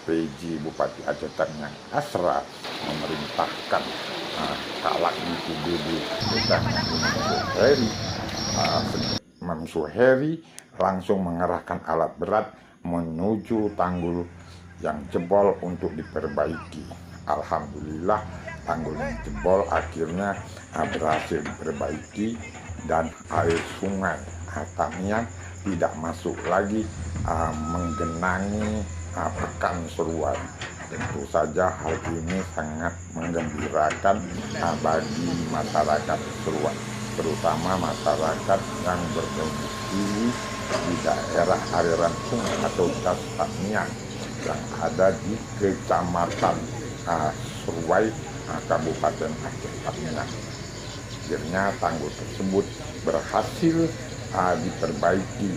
PJ Bupati Aceh Tengah Asra memerintahkan Kalak BPBD Imam Suheri langsung mengerahkan alat berat menuju tanggul yang jebol untuk diperbaiki. Alhamdulillah tanggul yang jebol akhirnya berhasil diperbaiki dan air sungai Tamiang tidak masuk lagi menggenangi Pekan Seruan. Tentu saja hal ini sangat menggembirakan bagi masyarakat Seruan, terutama masyarakat yang berdomisili di daerah aliran sungai atau Das Tamiang yang ada di Kecamatan Seruai, Kabupaten Aceh Tamiang. Akhirnya tanggul tersebut berhasil diperbaiki